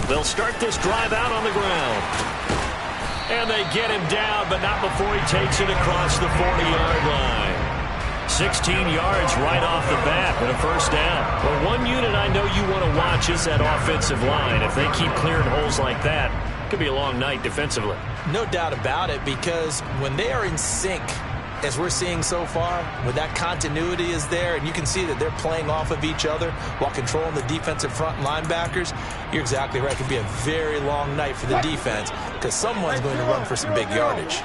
They'll start this drive out on the ground. And they get him down, but not before he takes it across the 40-yard line. 16 yards right off the bat and a first down. Well, one unit I know you want to watch is that offensive line. If they keep clearing holes like that, it could be a long night defensively. No doubt about it, because when they are in sync, as we're seeing so far, when that continuity is there and you can see that they're playing off of each other while controlling the defensive front linebackers, you're exactly right. It could be a very long night for the defense because someone's going to run for some big yardage.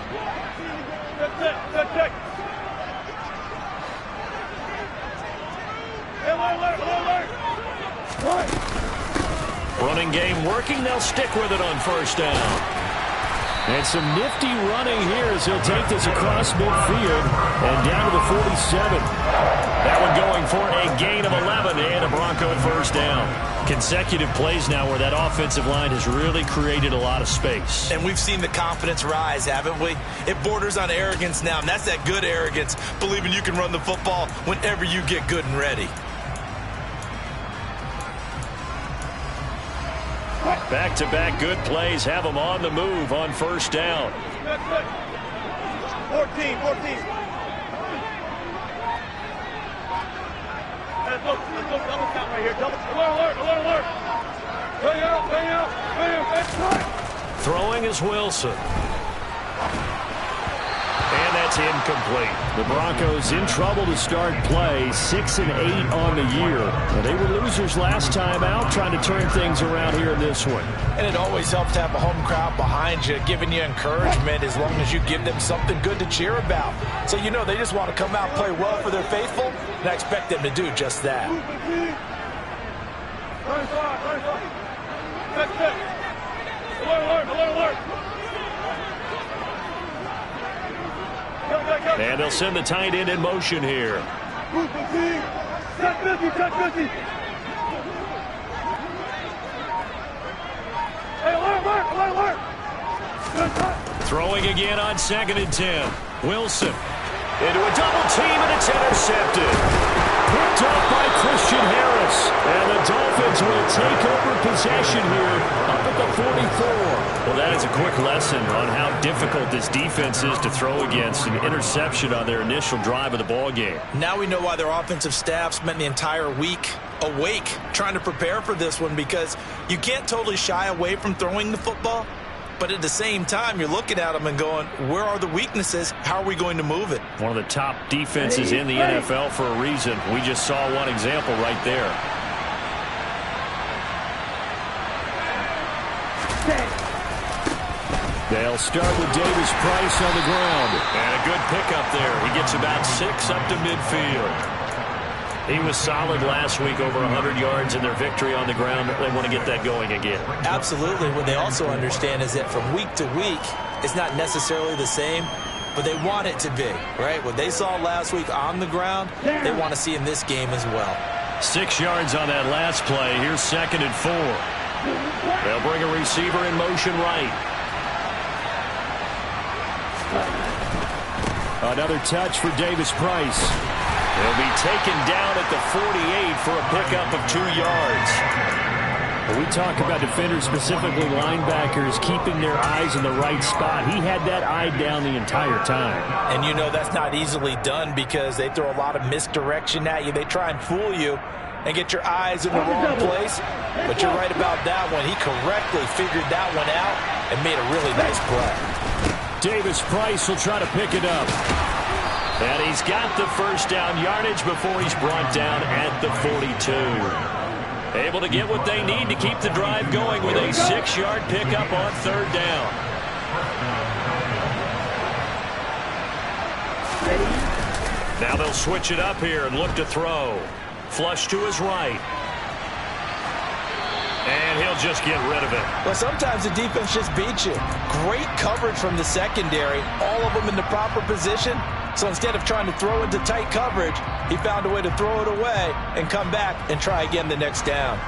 Running game working. They'll stick with it on first down. And some nifty running here as he'll take this across midfield and down to the 47. That one going for a gain of 11 and a Bronco first down. Consecutive plays now where that offensive line has really created a lot of space. And we've seen the confidence rise, haven't we? It borders on arrogance now, and that's that good arrogance, believing you can run the football whenever you get good and ready. Back-to-back good plays have them on the move on first down. 14. Let's go double count right here. Alert. Bring out. Throwing is Wilson. And that's incomplete. The Broncos in trouble to start play, 6-8 on the year. And they were losers last time out, trying to turn things around here in this one. And it always helps to have a home crowd behind you, giving you encouragement as long as you give them something good to cheer about. So you know they just want to come out and play well for their faithful, and I expect them to do just that. Alert. And they'll send the tight end in motion here. Throwing again on 2nd and 10. Wilson into a double team, and it's intercepted. Picked up by Christian Harris. And the Dolphins will take over possession here up at the 44. Well, that is a quick lesson on how difficult this defense is to throw against. An interception on their initial drive of the ball game. Now we know why their offensive staff spent the entire week awake trying to prepare for this one, because you can't totally shy away from throwing the football. But at the same time, you're looking at them and going, where are the weaknesses? How are we going to move it? One of the top defenses in the NFL for a reason. We just saw one example right there. They'll start with Davis Price on the ground. And a good pickup there. He gets about 6 up to midfield. He was solid last week, over 100 yards in their victory on the ground. They want to get that going again. Absolutely. What they also understand is that from week to week, it's not necessarily the same, but they want it to be, right? What they saw last week on the ground, they want to see in this game as well. 6 yards on that last play. Here's 2nd and 4. They'll bring a receiver in motion right. Another touch for Davis Price. He'll be taken down at the 48 for a pickup of 2 yards. When we talk about defenders, specifically linebackers, keeping their eyes in the right spot, he had that eye down the entire time. And you know that's not easily done because they throw a lot of misdirection at you. They try and fool you and get your eyes in the wrong place. But you're right about that one. He correctly figured that one out and made a really nice play. Davis Price will try to pick it up. And he's got the first down yardage before he's brought down at the 42. Able to get what they need to keep the drive going with a 6-yard pickup on 3rd down. Now they'll switch it up here and look to throw. Flush to his right. And he'll just get rid of it. Well, sometimes the defense just beats you. Great coverage from the secondary. All of them in the proper position. So instead of trying to throw into tight coverage, he found a way to throw it away and come back and try again the next down.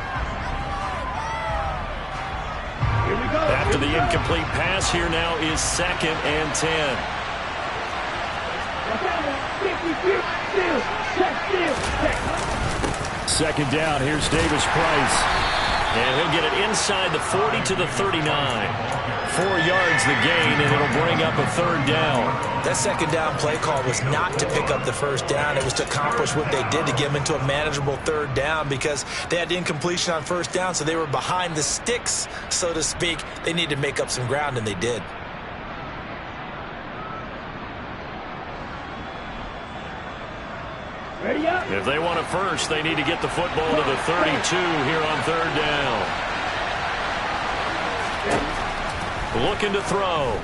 After the incomplete pass, here now is 2nd and 10. Second down, here's Davis Price. And he'll get it inside the 40 to the 39. 4 yards the gain, and it'll bring up a third down. That second down play call was not to pick up the first down. It was to accomplish what they did to get them into a manageable third down because they had incompletion on first down, so they were behind the sticks, so to speak. They needed to make up some ground, and they did. Ready up. If they want a first, they need to get the football to the 32 here on third down. Looking to throw.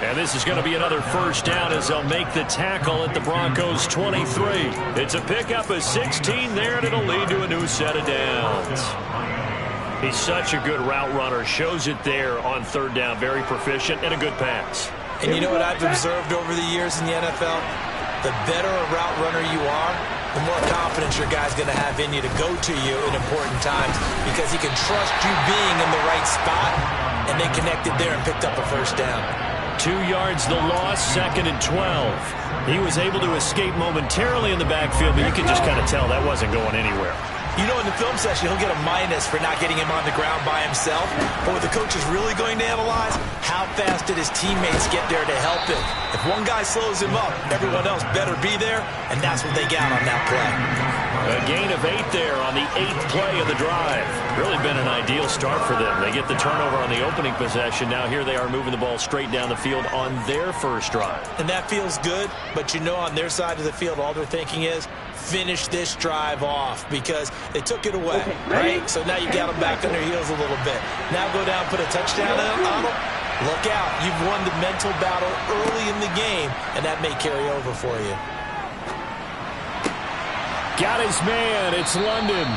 And this is going to be another first down as they'll make the tackle at the Broncos 23. It's a pickup of 16 there, and it'll lead to a new set of downs. He's such a good route runner. Shows it there on third down. Very proficient and a good pass. And you know what I've observed over the years in the NFL? The better a route runner you are, the more confidence your guy's going to have in you to go to you in important times because he can trust you being in the right spot, and they connected there and picked up a first down. 2 yards the loss, 2nd and 12. He was able to escape momentarily in the backfield, but you can just kind of tell that wasn't going anywhere. You know, in the film session, he'll get a minus for not getting him on the ground by himself. But what the coach is really going to analyze, how fast did his teammates get there to help him? If one guy slows him up, everyone else better be there, and that's what they got on that play. A gain of 8 there on the 8th play of the drive. Really been an ideal start for them. They get the turnover on the opening possession. Now here they are moving the ball straight down the field on their first drive. And that feels good, but you know on their side of the field, all they're thinking is, finish this drive off because they took it away, right? So now you got them back on their heels a little bit. Now go down, put a touchdown on them. Look out. You've won the mental battle early in the game, and that may carry over for you. Got his man. It's London.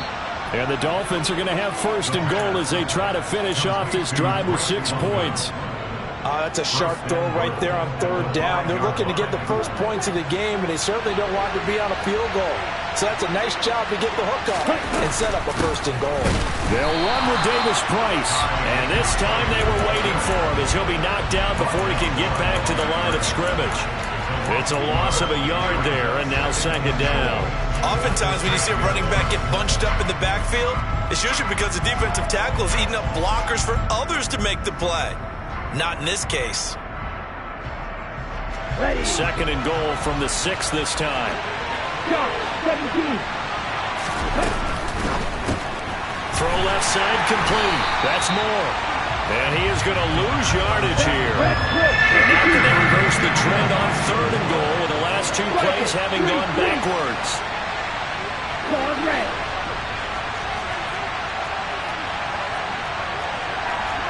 And the Dolphins are going to have first and goal as they try to finish off this drive with 6 points. That's a sharp throw right there on third down. They're looking to get the first points of the game, and they certainly don't want to be on a field goal. So that's a nice job to get the hook up and set up a first and goal. They'll run with Davis Price. And this time they were waiting for him as he'll be knocked out before he can get back to the line of scrimmage. It's a loss of a yard there, and now 2nd down. Oftentimes when you see a running back get bunched up in the backfield, it's usually because the defensive tackle is eating up blockers for others to make the play. Not in this case. Ready. 2nd and goal from the 6 this time. Go. 17. Throw left side complete. That's more. And he is going to lose yardage here. And now can they reverse the trend on 3rd and goal with the last 2 plays having gone backwards. Ball red.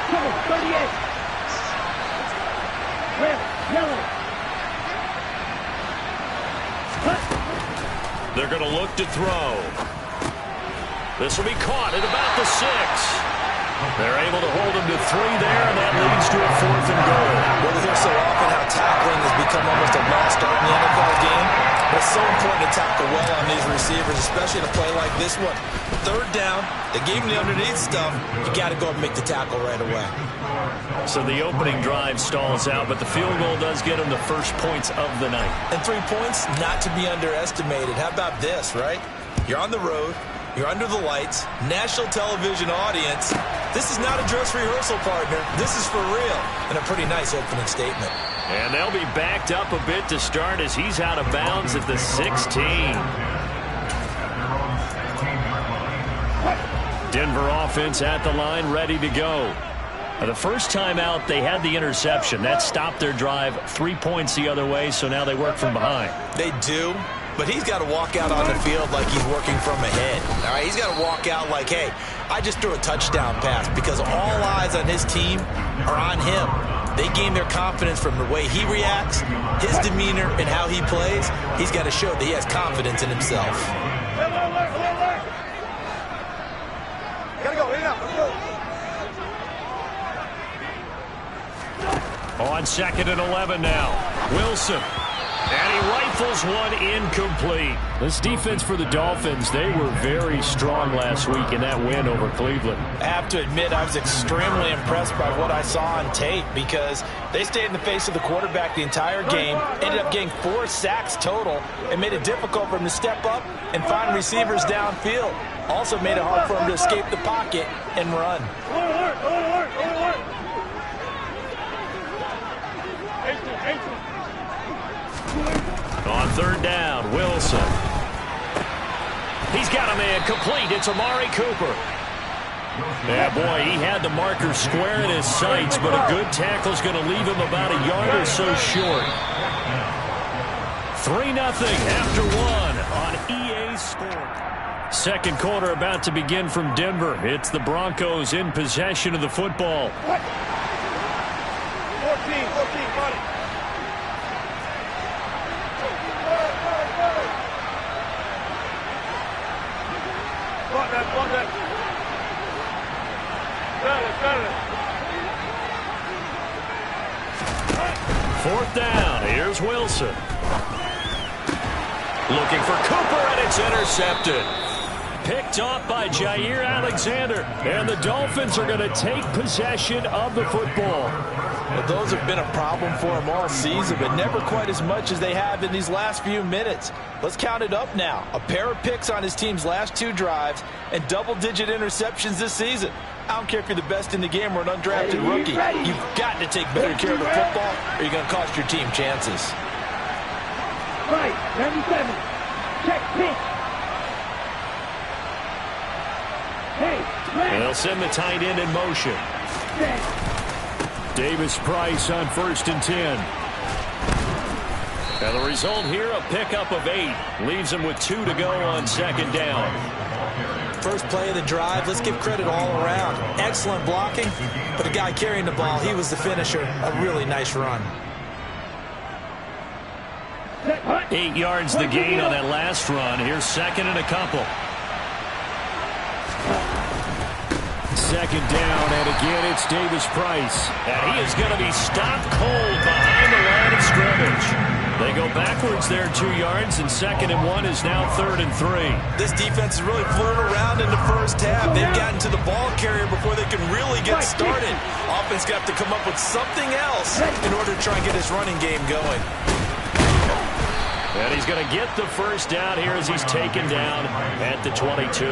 Come on, 38. Red, yellow. They're going to look to throw. This will be caught at about the 6. They're able to hold him to 3 there, and that leads to a 4th and goal. Well, we hear so often how tackling has become almost a lost art in the NFL game. But it's so important to tackle well on these receivers, especially in a play like this one. 3rd down, they gave him the underneath stuff. You got to go and make the tackle right away. So the opening drive stalls out, but the field goal does get them the first points of the night. And 3 points, not to be underestimated. How about this, right? You're on the road. You're under the lights. National television audience. This is not a dress rehearsal, partner. This is for real. And a pretty nice opening statement. And they'll be backed up a bit to start as he's out of bounds at the 16. Denver offense at the line, ready to go. The first time out, they had the interception. That stopped their drive 3 points the other way, so now they work from behind. They do, but he's got to walk out on the field like he's working from ahead. All right, he's got to walk out like, hey, I just threw a touchdown pass because all eyes on his team are on him. They gain their confidence from the way he reacts, his demeanor, and how he plays. He's got to show that he has confidence in himself. Gotta go, in up, let's go. On 2nd and 11 now. Wilson. And he rifles one incomplete. This defense for the Dolphins, they were very strong last week in that win over Cleveland. I have to admit, I was extremely impressed by what I saw on tape because they stayed in the face of the quarterback the entire game, ended up getting 4 sacks total, and made it difficult for him to step up and find receivers downfield. Also made it hard for him to escape the pocket and run. On third down, Wilson. He's got a man complete. It's Amari Cooper. Yeah, boy, he had the marker square in his sights, but a good tackle's going to leave him about a yard or so short. 3-0 after 1 on EA Sport. Second quarter about to begin from Denver. It's the Broncos in possession of the football. 14, buddy. Block that. Fourth down. Here's Wilson. Looking for Cooper, and it's intercepted. Picked off by Jair Alexander. And the Dolphins are going to take possession of the football. Well, those have been a problem for him all season, but never quite as much as they have in these last few minutes. Let's count it up now. A pair of picks on his team's last 2 drives and double-digit interceptions this season. I don't care if you're the best in the game or an undrafted rookie. You've got to take better care of the football or you're going to cost your team chances. Right, 97. Check, pitch. Hey, They'll send the tight end in motion. Davis Price on 1st and 10. And the result here, a pickup of 8. Leaves him with 2 to go on 2nd down. First play of the drive, let's give credit all around. Excellent blocking, but the guy carrying the ball, he was the finisher. A really nice run. 8 yards the gain on that last run. Here's 2nd and a couple. 2nd down, and again it's Davis Price. And he is going to be stopped cold behind the line of scrimmage. They go backwards there 2 yards, and 2nd and 1 is now 3rd and 3. This defense is really flew around in the first half. They've gotten to the ball carrier before they can really get started. Offense got to come up with something else in order to try and get his running game going. And he's going to get the first down here as he's taken down at the 22.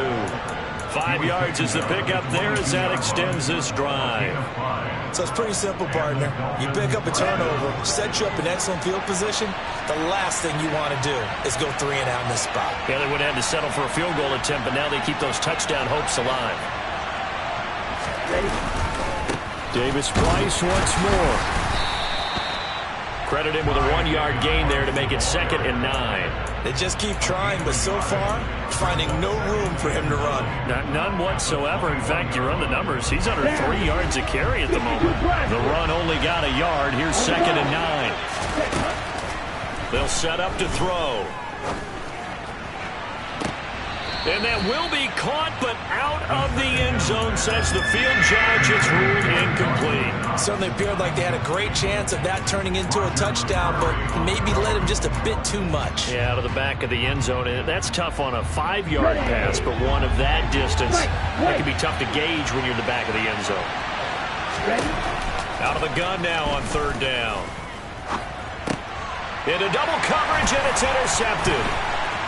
5 yards is the pickup there as that extends this drive. So it's pretty simple, partner. You pick up a turnover, set you up in excellent field position. The last thing you want to do is go 3 and out in this spot. Yeah, they would have had to settle for a field goal attempt, but now they keep those touchdown hopes alive. ready. Davis Price once more. Credit him with a 1-yard gain there to make it 2nd and 9. They just keep trying, but so far, finding no room for him to run. None whatsoever. In fact, you run the numbers. He's under 3 yards a carry at the moment. The run only got a yard. Here's 2nd and 9. They'll set up to throw. And that will be caught, but out of the end zone, says the field judge. It's ruled incomplete. Certainly appeared like they had a great chance of that turning into a touchdown, but maybe led him just a bit too much. Yeah, out of the back of the end zone. And that's tough on a 5-yard pass, but one of that distance, that can be tough to gauge when you're in the back of the end zone. Out of the gun now on 3rd down. Into double coverage, and it's intercepted.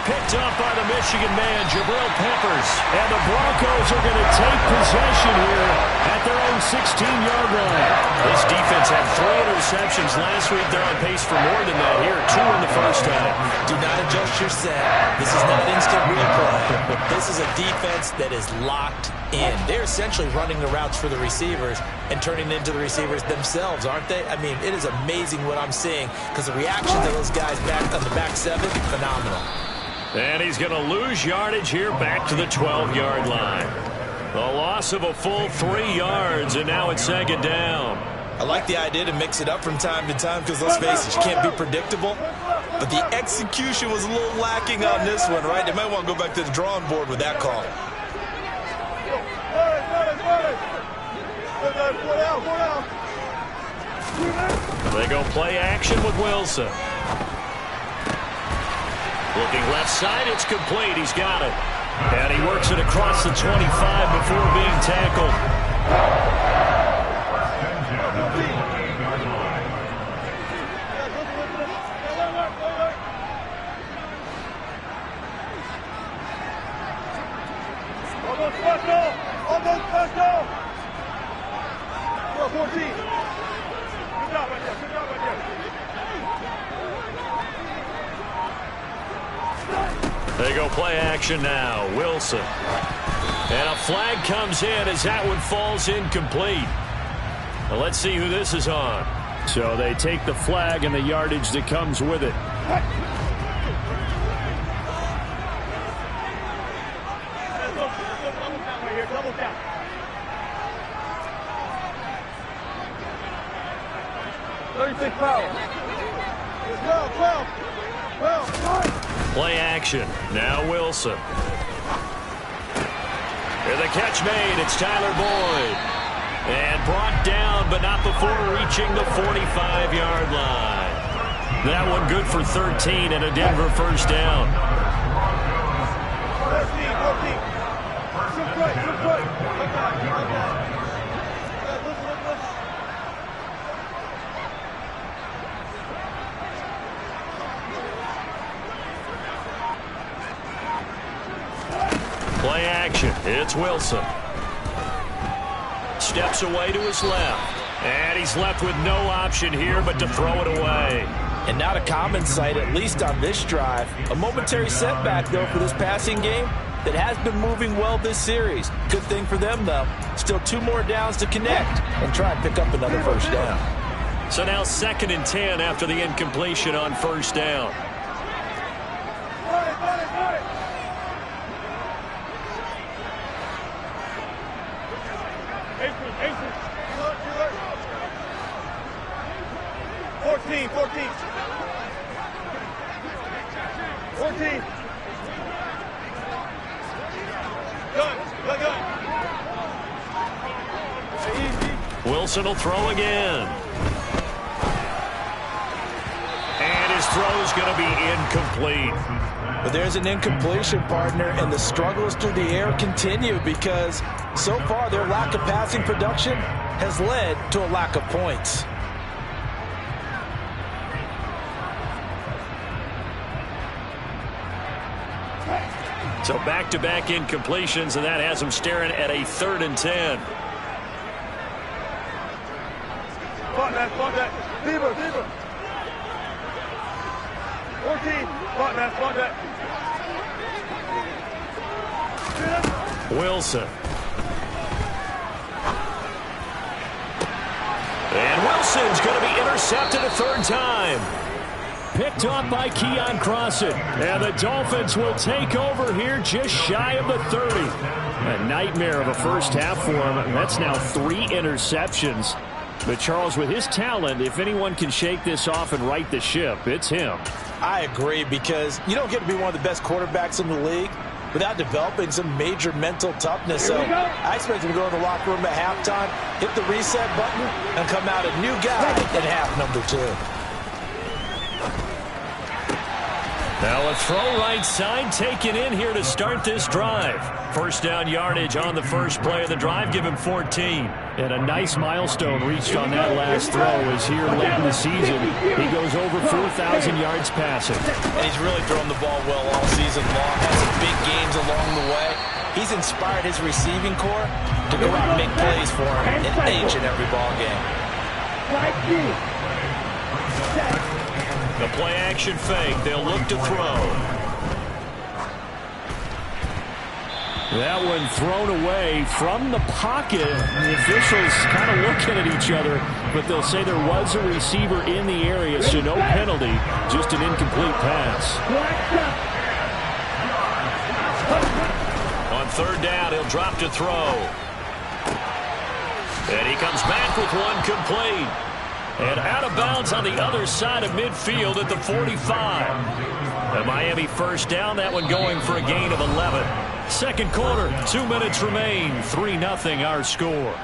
Picked up by the Michigan man, Jabril Peppers. And the Broncos are going to take possession here at their own 16-yard line. This defense had 3 interceptions last week. They're on pace for more than that here. 2 in the first half. Do not adjust your set. This is not instant replay. This is a defense that is locked in. They're essentially running the routes for the receivers and turning it into the receivers themselves, aren't they? I mean, it is amazing what I'm seeing because the reactions of those guys back on the back 7, phenomenal. And he's going to lose yardage here back to the 12-yard line. The loss of a full 3 yards, and now it's 2nd down. I like the idea to mix it up from time to time because, let's face it, you can't be predictable. But the execution was a little lacking on this one, right? They might want to go back to the drawing board with that call. They go play action with Wilson. Looking left side, it's complete. He's got it. And he works it across the 25 before being tackled. Almost special. 14. Good job right there. Good job right there. They go play action now. Wilson. And a flag comes in as that one falls incomplete. Well, let's see who this is on. So they take the flag and the yardage that comes with it. Double count. 36 fouls. 12. Play action. Now Wilson. And the catch made. It's Tyler Boyd. And brought down, but not before reaching the 45-yard line. That one good for 13 and a Denver first down. 14. Play action. It's Wilson. Steps away to his left. And he's left with no option here but to throw it away. And not a common sight, at least on this drive. A momentary setback, though, for this passing game that has been moving well this series. Good thing for them, though. Still 2 more downs to connect and try and pick up another first down. So now 2nd and 10 after the incompletion on first down. Wilson will throw again. And his throw is going to be incomplete. But there's an incompletion, partner, and the struggles through the air continue because so far their lack of passing production has led to a lack of points. So back-to-back incompletions, and that has them staring at a 3rd and 10. Spot that. Beaver. 14. Spot that. Wilson. And Wilson's going to be intercepted a 3rd time. Picked off by Keon Crossan. And the Dolphins will take over here just shy of the 30. A nightmare of a first half for him. That's now 3 interceptions. But Charles, with his talent, if anyone can shake this off and right the ship, it's him. I agree, because you don't get to be one of the best quarterbacks in the league without developing some major mental toughness. So I expect him to go to the locker room at halftime, hit the reset button, and come out a new guy in half number 2. Now a throw right side taken in here to start this drive. First down yardage on the first play of the drive, give him 14. And a nice milestone reached on that last throw as here late in the season he goes over 4,000 yards passing. And he's really thrown the ball well all season long, had some big games along the way. He's inspired his receiving corps to go out and make plays for him in each and every ball game. The play action fake. They'll look to throw. That one thrown away from the pocket. The officials kind of looking at each other, but they'll say there was a receiver in the area, so no penalty, just an incomplete pass. On 3rd down, he'll drop to throw. And he comes back with one complete. And out of bounds on the other side of midfield at the 45. The Miami first down, that one going for a gain of 11. Second quarter, 2 minutes remain. 3-0 our score.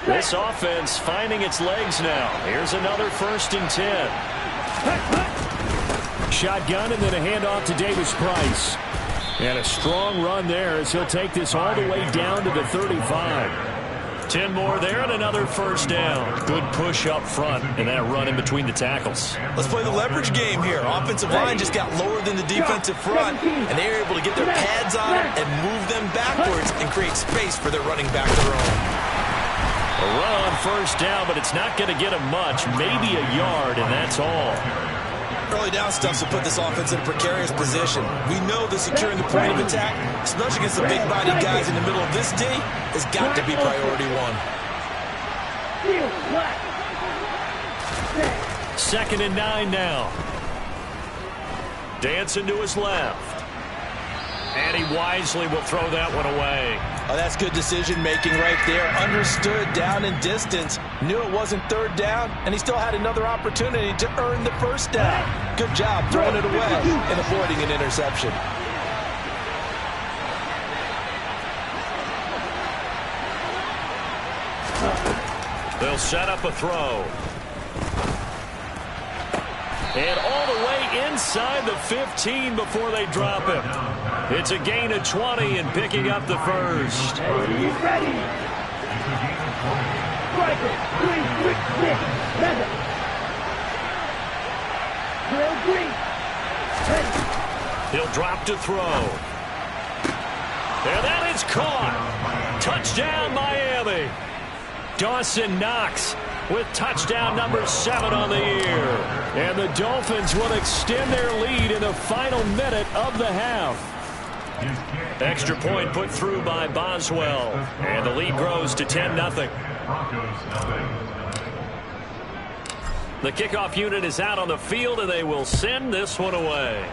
This offense finding its legs now. Here's another 1st and 10. shotgun and then a handoff to Davis Price. And a strong run there as he'll take this all the way down to the 35. 10 more there and another first down. Good push up front and that run in between the tackles. Let's play the leverage game here. Offensive line just got lower than the defensive front, and they were able to get their pads on them and move them backwards and create space for their running back to roam. A run on first down, but it's not going to get him much. Maybe a yard, and that's all. Early down stuff will put this offense in a precarious position. We know that securing the point of attack, especially against the big-bodied guys in the middle of this D, has got to be priority one. 2nd and 9 now. Dancing to his left. And he wisely will throw that one away. Oh, that's good decision-making right there. Understood down and distance. Knew it wasn't third down, and he still had another opportunity to earn the first down. Good job throwing it away and avoiding an interception. They'll set up a throw. And all the way inside the 15 before they drop him. It's a gain of 20 and picking up the first. Ready. Striker, 3, quick, 6, 7. Drill green. He'll drop to throw. And that is caught. Touchdown, Miami. Dawson Knox with touchdown number 7 on the year. And the Dolphins will extend their lead in the final minute of the half. Extra point put through by Boswell. And the lead grows to 10-0. The kickoff unit is out on the field, and they will send this one away.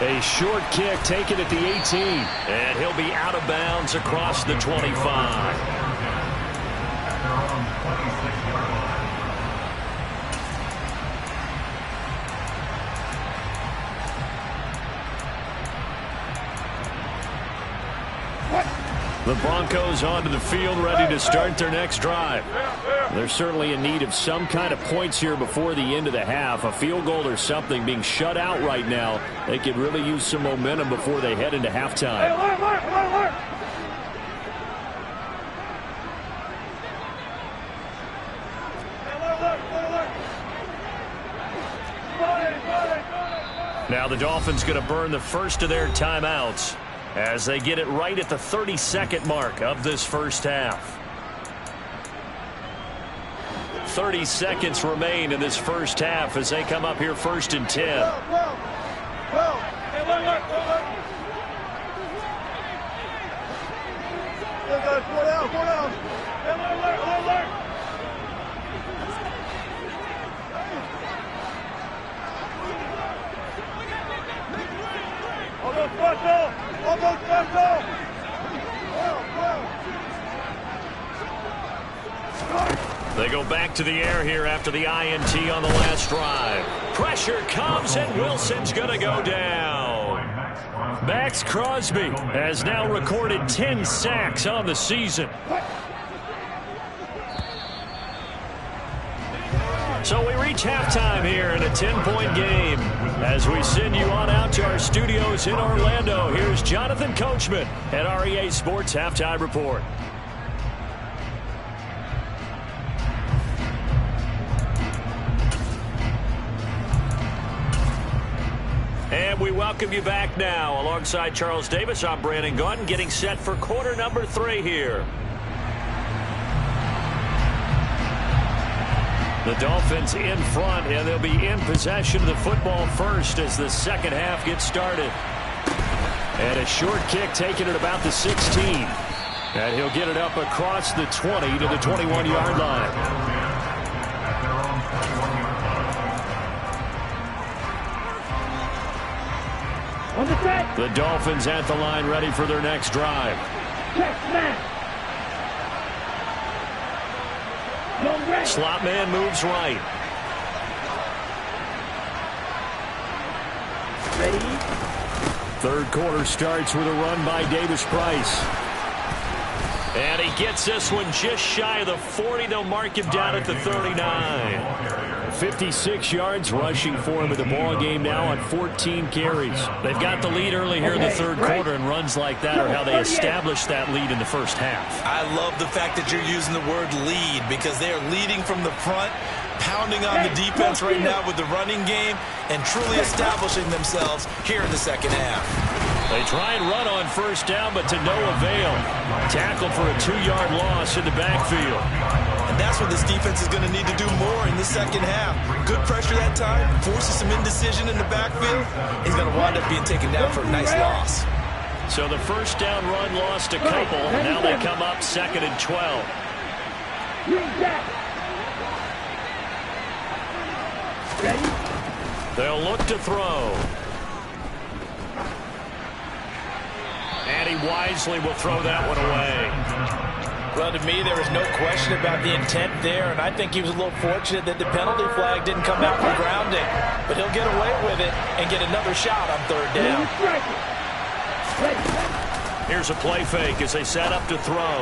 A short kick taken at the 18. And he'll be out of bounds across the 25. The Broncos onto the field, ready to start their next drive. They're certainly in need of some kind of points here before the end of the half. A field goal or something. Being shut out right now, they could really use some momentum before they head into halftime. Now the Dolphins going to burn the first of their timeouts as they get it right at the 32nd mark of this first half. 30 seconds remain in this first half as they come up here 1st and 10. They go back to the air here after the INT on the last drive. Pressure comes, and Wilson's going to go down. Max Crosby has now recorded 10 sacks on the season. So we reach halftime here in a 10-point game. As we send you on out to our studios in Orlando, here's Jonathan Coachman at REA Sports Halftime Report. And we welcome you back now. Alongside Charles Davis, I'm Brandon Gaudin, getting set for quarter number 3 here. The Dolphins in front, and they'll be in possession of the football first as the second half gets started. And a short kick taken at about the 16. And he'll get it up across the 20 to the 21-yard line. The Dolphins at the line, ready for their next drive. Slot man moves right. Ready? Third quarter starts with a run by Davis Price. And he gets this one just shy of the 40. They'll mark him down at the 39. 56 yards rushing for him in the ball game now on 14 carries. They've got the lead early here in the third quarter, and runs like that are how they established that lead in the first half. I love the fact that you're using the word lead, because they are leading from the front, pounding on the defense right now with the running game, and truly establishing themselves here in the second half. They try and run on first down, but to no avail. Tackled for a 2-yard loss in the backfield. And that's what this defense is going to need to do more in the second half. Good pressure that time, forces some indecision in the backfield. He's going to wind up being taken down for a nice loss. So the first down run lost a couple. Now they come up 2nd and 12. They'll look to throw. And he wisely will throw that one away. Well, to me, there was no question about the intent there, and I think he was a little fortunate that the penalty flag didn't come out for grounding. But he'll get away with it and get another shot on third down. Here's a play fake as they set up to throw.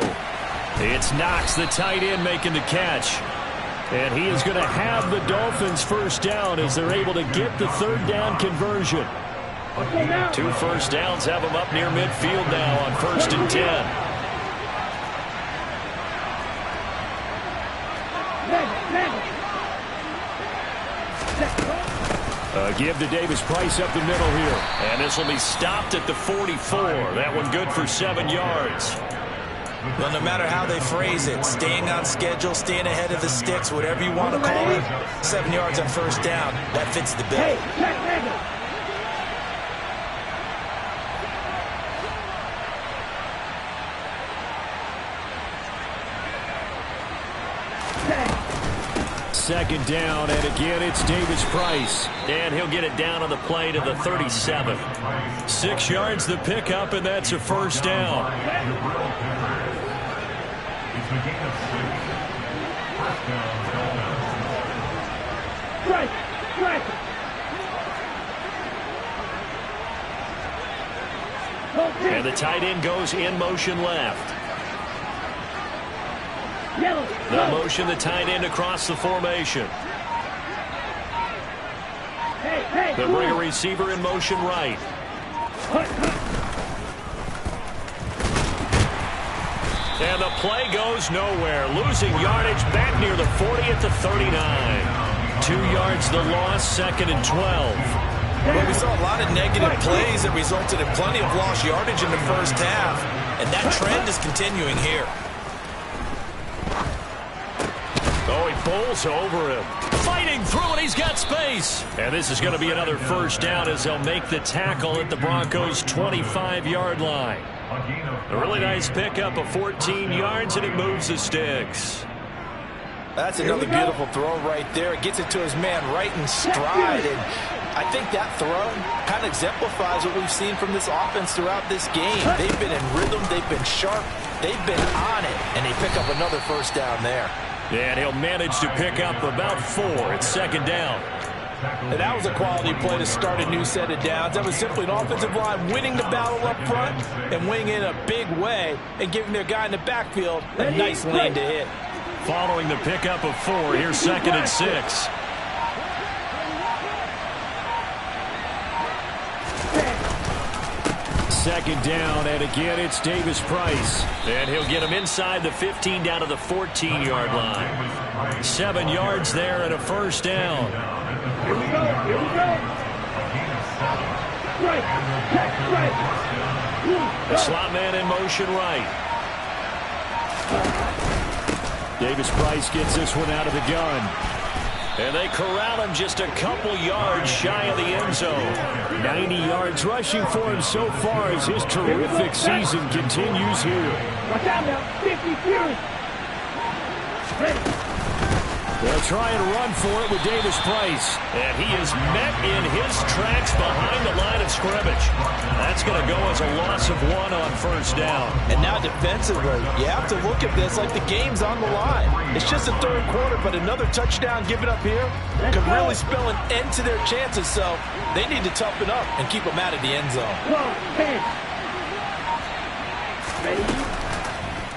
It's Knox, the tight end, making the catch. And he is going to have the Dolphins first down as they're able to get the third down conversion. 2 first downs have them up near midfield now on 1st and 10. Give to Davis Price up the middle here. And this will be stopped at the 44. That one good for 7 yards. Well, no matter how they phrase it, staying on schedule, staying ahead of the sticks, whatever you want to call it, 7 yards on first down, that fits the bill. Second down, and again it's Davis Price. And he'll get it down on the play to the 37. 6 yards the pickup, and that's a first down. And the tight end goes in motion left. The motion, the tight end across the formation. They'll bring a receiver in motion right. And the play goes nowhere. Losing yardage back near the 40 at the 39. 2 yards the loss, 2nd and 12. Well, we saw a lot of negative plays that resulted in plenty of lost yardage in the first half, and that trend is continuing here. Oh, he bowls over him. Fighting through it, he's got space. And this is going to be another first down as they'll make the tackle at the Broncos' 25-yard line. A really nice pickup of 14 yards, and it moves the sticks. That's another beautiful throw right there. It gets it to his man right in stride. And I think that throw kind of exemplifies what we've seen from this offense throughout this game. They've been in rhythm. They've been sharp. They've been on it. And they pick up another first down there. And he'll manage to pick up about 4 at 2nd down. And that was a quality play to start a new set of downs. That was simply an offensive line winning the battle up front and winning in a big way and giving their guy in the backfield a nice lane to hit. Following the pickup of 4, here's 2nd and 6. Second down, and again it's Davis Price. And he'll get him inside the 15 down to the 14-yard line. 7 yards there and a first down. Here we go. Here we go. Right. The slot man in motion right. Davis Price gets this one out of the gun. And they corral him just a couple yards shy of the end zone. 90 yards rushing for him so far as his terrific season continues here. Watch out now. 50 series. They'll try and run for it with Davis Price. And he is met in his tracks behind the line of scrimmage. That's going to go as a loss of 1 on first down. And now defensively, you have to look at this like the game's on the line. It's just the third quarter, but another touchdown given up here could really spell an end to their chances. So they need to toughen up and keep them out of the end zone.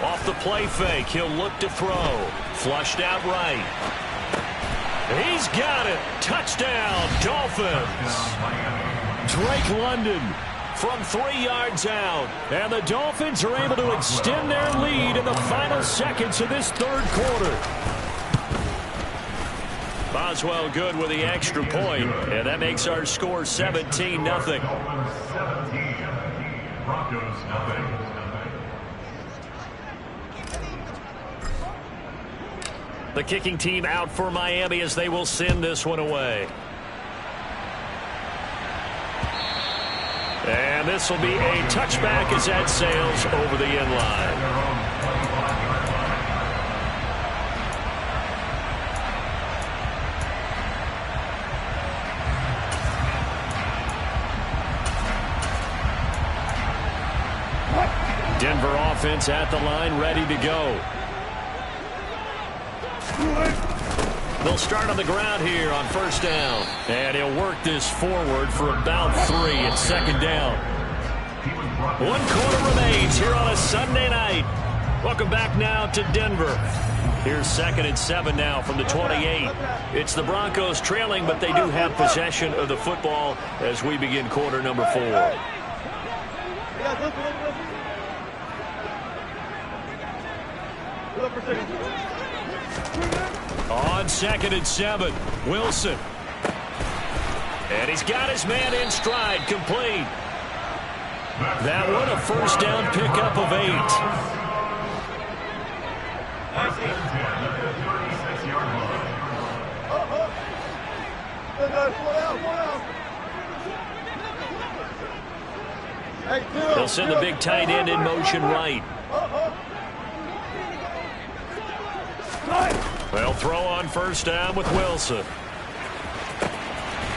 Off the play fake, he'll look to throw. Flushed out right. He's got it. Touchdown, Dolphins. Drake London from 3 yards out. And the Dolphins are able to extend their lead in the final seconds of this third quarter. Boswell good with the extra point, and that makes our score 17-0. Broncos nothing. The kicking team out for Miami as they will send this one away. And this will be a touchback as that sails over the end line. Denver offense at the line, ready to go. They'll start on the ground here on first down. And he'll work this forward for about 3 at second down. 1 quarter remains here on a Sunday night. Welcome back now to Denver. Here's 2nd and 7 now from the 28. It's the Broncos trailing, but they do have possession of the football as we begin quarter number 4. On 2nd and 7, Wilson. And he's got his man in stride, complete. That one a first down pickup of 8. They'll send the big tight end in motion right. They'll throw on first down with Wilson.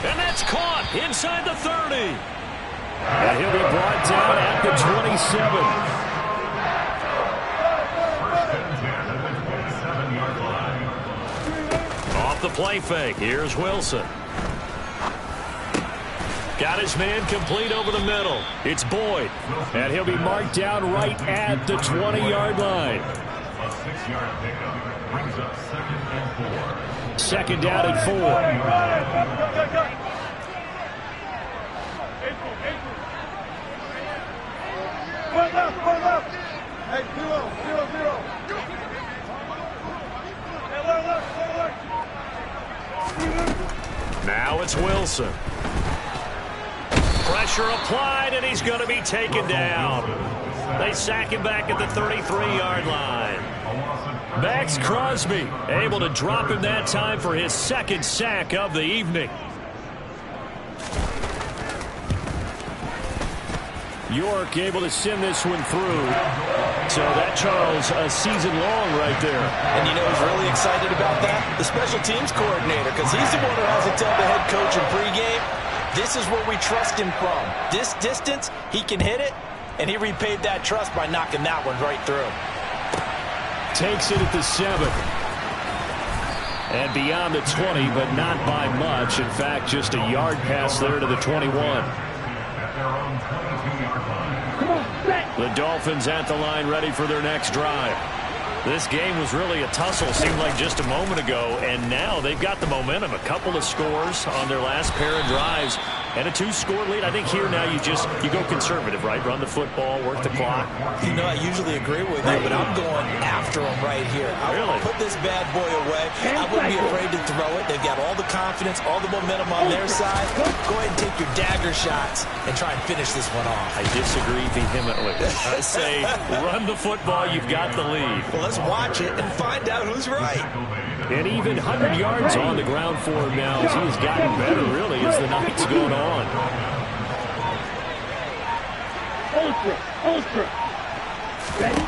And that's caught inside the 30. And he'll be brought down at the 27. Off the play fake. Here's Wilson. Got his man complete over the middle. It's Boyd. And he'll be marked down right at the 20-yard line. A 6-yard pickup brings up 2nd and 4. Second down and 4. Hey, 0-0-0. Now it's Wilson. Pressure applied, and he's going to be taken down. They sack him back at the 33-yard line. Max Crosby able to drop him that time for his 2nd sack of the evening. York able to send this one through. So that, Charles, a season long right there. And you know who's really excited about that? The special teams coordinator, because he's the one who has to tell the head coach in pregame, this is where we trust him from. This distance, he can hit it, and he repaid that trust by knocking that one right through. Takes it at the 7. And beyond the 20, but not by much. In fact, just a yard pass there to the 21. The Dolphins at the line, ready for their next drive. This game was really a tussle, seemed like just a moment ago, and now they've got the momentum. A couple of scores on their last pair of drives, and a 2-score lead. I think here now you go conservative, right? Run the football, work the clock. You know, I usually agree with you, but I'm going after him right here. I really put this bad boy away. I wouldn't be afraid to throw it. They've got all the confidence, all the momentum on their side. Go ahead and take your dagger shots and try and finish this one off. I disagree vehemently. I say run the football, you've got the lead. Well, let's watch it and find out who's right. And even 100 yards on the ground for him now as he has gotten better, really, as the night's going on. Ultra. Ready?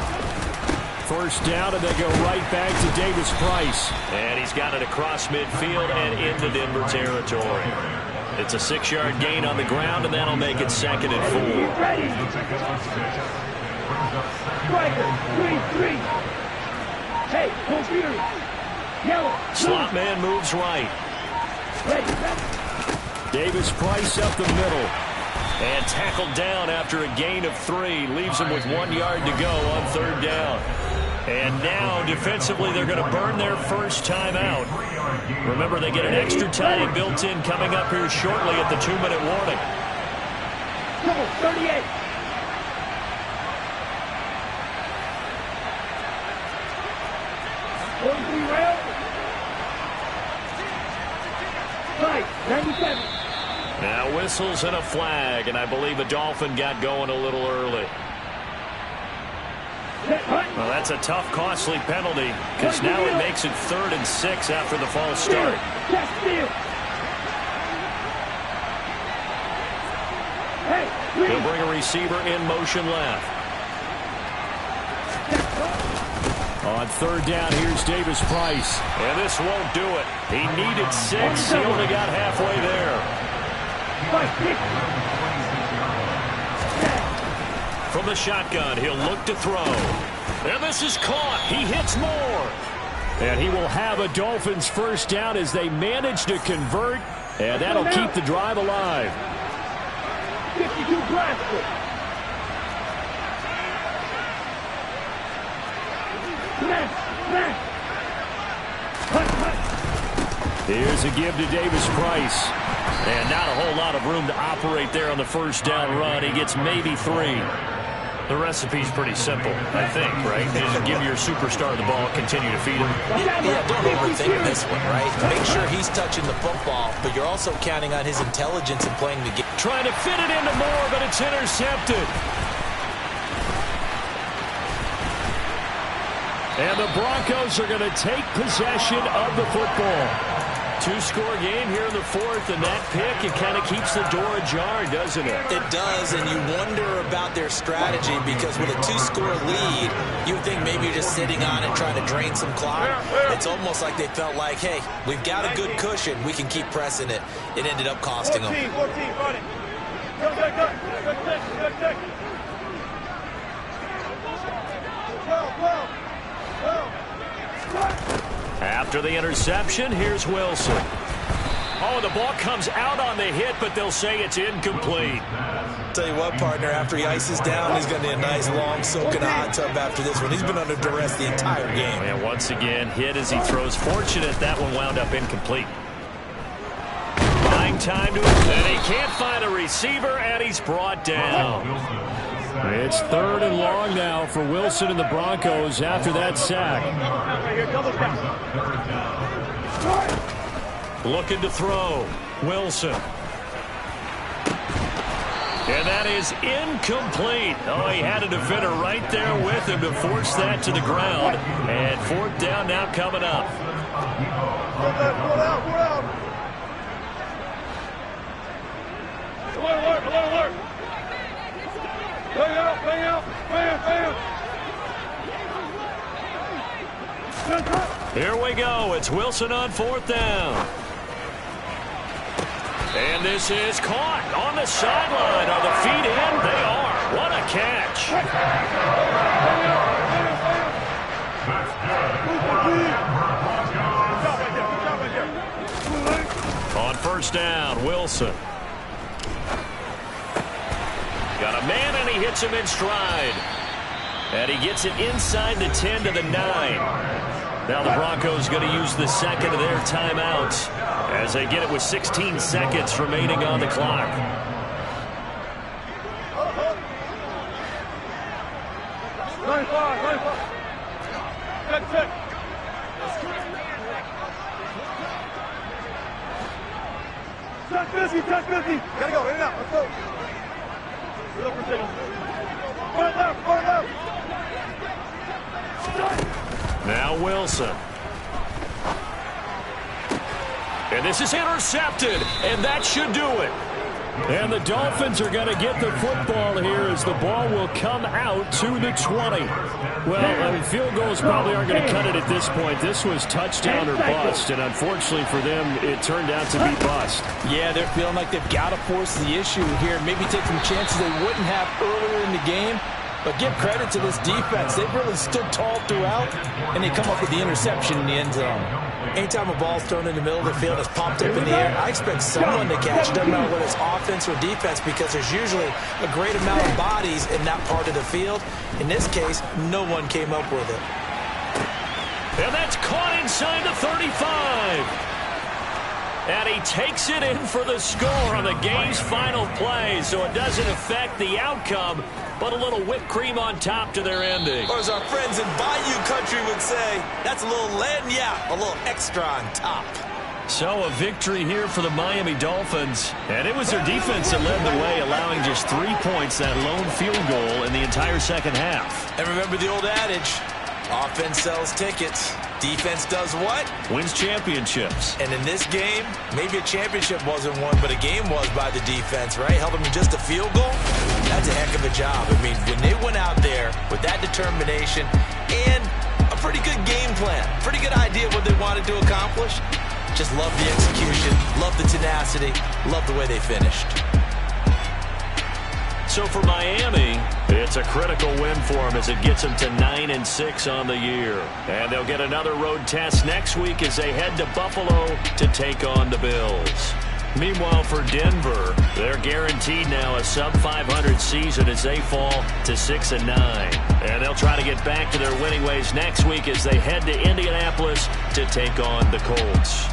First down, and they go right back to Davis Price. And he's got it across midfield and into Denver territory. It's a 6-yard gain on the ground, and that'll make it 2nd and 4. Ready? Striker, 3-3. Hey, computer. Yellow. Slot man moves right. Ready. Davis Price up the middle. And tackled down after a gain of 3. Leaves him with 1 yard to go on 3rd down. And now, defensively, they're going to burn their first time out. Remember, they get an extra time built in coming up here shortly at the 2-minute warning. Come on, 38. Right, 97. Now whistles and a flag, and I believe a Dolphin got going a little early. Well, that's a tough, costly penalty, because now it makes it 3rd and 6 after the false start. He'll bring a receiver in motion left. On 3rd down, here's Davis Price. And this won't do it. He needed 6. He only got halfway there. From the shotgun, he'll look to throw. And this is caught. He hits more. And he will have a Dolphins first down as they manage to convert. And that'll keep the drive alive. 52 Bradford. Here's a give to Davis Price. And not a whole lot of room to operate there on the first down run. He gets maybe 3. The recipe's pretty simple, I think, right? Just give your superstar the ball, continue to feed him. Yeah, don't overthink this one, right? Make sure he's touching the football, but you're also counting on his intelligence in playing the game. Trying to fit it into Moore, but it's intercepted. And the Broncos are going to take possession of the football. 2-score game here in the 4th, and that pick, it kind of keeps the door ajar, doesn't it? It does, and you wonder about their strategy, because with a 2-score lead, you would think maybe you're just sitting on it trying to drain some clock. It's almost like they felt like, hey, we've got a good cushion. We can keep pressing it. It ended up costing them. 14, run it. Go. After the interception, here's Wilson. Oh, the ball comes out on the hit, but they'll say it's incomplete. Tell you what, partner, after he ices down, he's going to need a nice long soak in a hot tub after this one. He's been under duress the entire game. And once again, hit as he throws. Fortunate that one wound up incomplete. Buying time to it, and he can't find a receiver, and he's brought down. It's 3rd and long now for Wilson and the Broncos after that sack. Looking to throw. Wilson. And that is incomplete. Oh, he had a defender right there with him to force that to the ground. And 4th down now coming up. Alert. Bang out. Here we go. It's Wilson on 4th down. And this is caught on the sideline. Are the feet in? They are. What a catch. On 1st down, Wilson. Got a man, and he hits him in stride. And he gets it inside the 10 to the 9. Now the Broncos going to use the second of their timeouts as they get it with 16 seconds remaining on the clock. Touch 50. Gotta go, in and out. Let's go. Now Wilson. And this is intercepted, and that should do it. And the Dolphins are going to get the football here as the ball will come out to the 20. Well, I mean, field goals probably aren't going to cut it at this point. This was touchdown or bust, and unfortunately for them, it turned out to be bust. Yeah, they're feeling like they've got to force the issue here, maybe take some chances they wouldn't have earlier in the game. But give credit to this defense. They've really stood tall throughout, and they come up with the interception in the end zone. Anytime a ball's thrown in the middle of the field, it's popped up in the air, I expect someone to catch it. Doesn't matter whether it's offense or defense, because there's usually a great amount of bodies in that part of the field. In this case, no one came up with it. And that's caught inside the 35. And he takes it in for the score on the game's final play, so it doesn't affect the outcome, but a little whipped cream on top to their ending. Or as our friends in Bayou Country would say, that's a little lagniappe, a little extra on top. So a victory here for the Miami Dolphins, and it was their defense that led the way, allowing just 3 points, that lone field goal in the entire second half. And remember the old adage, offense sells tickets. Defense does what? Wins championships. And in this game, maybe a championship wasn't won, but a game was by the defense, right? Held them to just a field goal. That's a heck of a job. I mean, when they went out there with that determination and a pretty good game plan, pretty good idea of what they wanted to accomplish, just love the execution, love the tenacity, love the way they finished. So for Miami, it's a critical win for them as it gets them to 9-6 on the year. And they'll get another road test next week as they head to Buffalo to take on the Bills. Meanwhile, for Denver, they're guaranteed now a sub-500 season as they fall to 6-9. And they'll try to get back to their winning ways next week as they head to Indianapolis to take on the Colts.